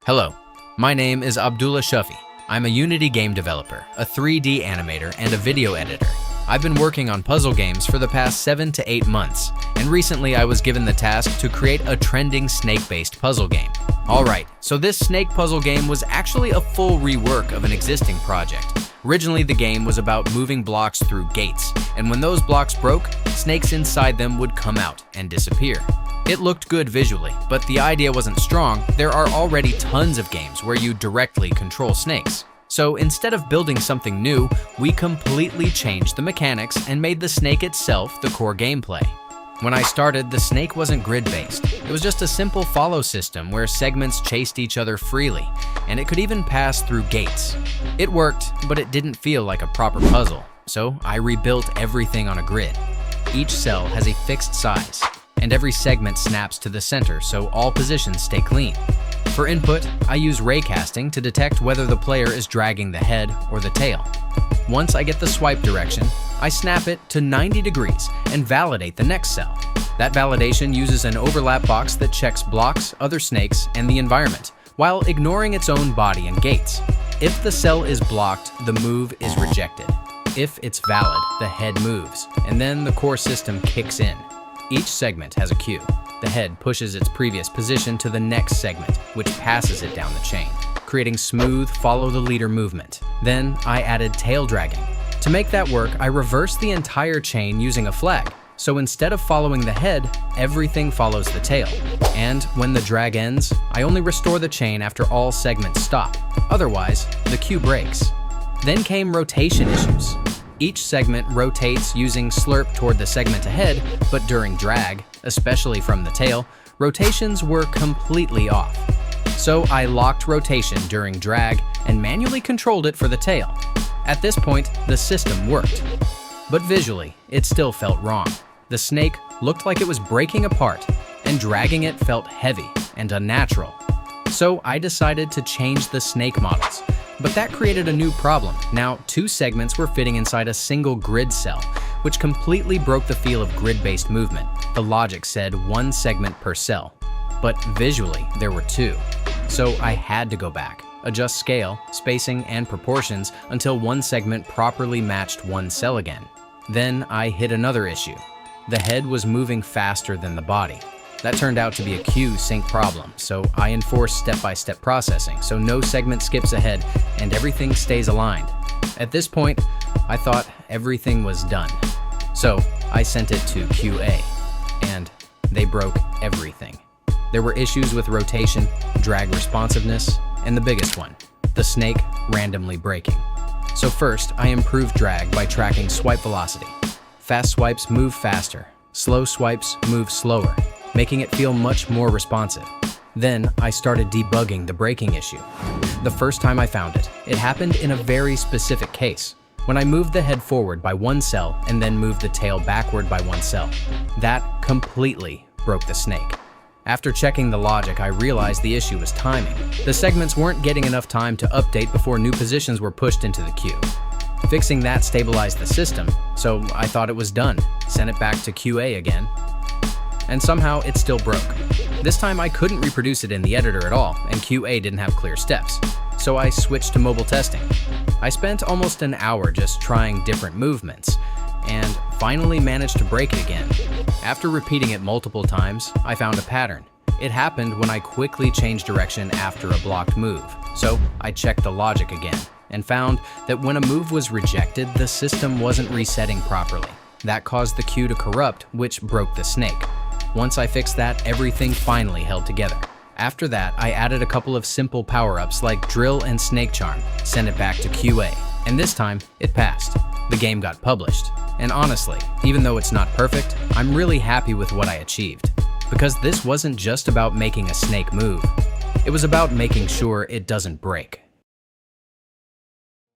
Hello, my name is Abdullah Shafi. I'm a Unity game developer, a 3D animator, and a video editor. I've been working on puzzle games for the past 7 to 8 months, and recently I was given the task to create a trending snake-based puzzle game. Alright, so this snake puzzle game was actually a full rework of an existing project. Originally, the game was about moving blocks through gates, and when those blocks broke, snakes inside them would come out and disappear. It looked good visually, but the idea wasn't strong. There are already tons of games where you directly control snakes. So instead of building something new, we completely changed the mechanics and made the snake itself the core gameplay. When I started, the snake wasn't grid-based. It was just a simple follow system where segments chased each other freely, and it could even pass through gates. It worked, but it didn't feel like a proper puzzle, so I rebuilt everything on a grid. Each cell has a fixed size, and every segment snaps to the center so all positions stay clean. For input, I use raycasting to detect whether the player is dragging the head or the tail. Once I get the swipe direction, I snap it to 90 degrees and validate the next cell. That validation uses an overlap box that checks blocks, other snakes, and the environment, while ignoring its own body and gates. If the cell is blocked, the move is rejected. If it's valid, the head moves, and then the core system kicks in. Each segment has a cue. The head pushes its previous position to the next segment, which passes it down the chain, creating smooth follow-the-leader movement. Then I added tail dragging. To make that work, I reversed the entire chain using a flag. So instead of following the head, everything follows the tail. And when the drag ends, I only restore the chain after all segments stop. Otherwise, the cue breaks. Then came rotation issues. Each segment rotates using slurp toward the segment ahead, but during drag, especially from the tail, rotations were completely off. So I locked rotation during drag and manually controlled it for the tail. At this point, the system worked. But visually, it still felt wrong. The snake looked like it was breaking apart, and dragging it felt heavy and unnatural. So I decided to change the snake models. But that created a new problem. Now, 2 segments were fitting inside a single grid cell, which completely broke the feel of grid-based movement. The logic said 1 segment per cell, but visually there were 2. So I had to go back, adjust scale, spacing, and proportions until 1 segment properly matched 1 cell again. Then I hit another issue. The head was moving faster than the body. That turned out to be a queue sync problem, so I enforced step-by-step processing, so no segment skips ahead and everything stays aligned. At this point, I thought everything was done. So I sent it to QA, and they broke everything. There were issues with rotation, drag responsiveness, and the biggest one, the snake randomly breaking. So first, I improved drag by tracking swipe velocity. Fast swipes move faster, slow swipes move slower, making it feel much more responsive. Then I started debugging the breaking issue. The first time I found it, it happened in a very specific case, when I moved the head forward by 1 cell and then moved the tail backward by 1 cell. That completely broke the snake. After checking the logic, I realized the issue was timing. The segments weren't getting enough time to update before new positions were pushed into the queue. Fixing that stabilized the system, so I thought it was done, sent it back to QA again, and somehow it still broke. This time I couldn't reproduce it in the editor at all, and QA didn't have clear steps, so I switched to mobile testing. I spent almost an hour just trying different movements, and finally managed to break it again. After repeating it multiple times, I found a pattern. It happened when I quickly changed direction after a blocked move, so I checked the logic again, and found that when a move was rejected, the system wasn't resetting properly. That caused the queue to corrupt, which broke the snake. Once I fixed that, everything finally held together. After that, I added a couple of simple power-ups like drill and snake charm, sent it back to QA, and this time, it passed. The game got published. And honestly, even though it's not perfect, I'm really happy with what I achieved. Because this wasn't just about making a snake move. It was about making sure it doesn't break.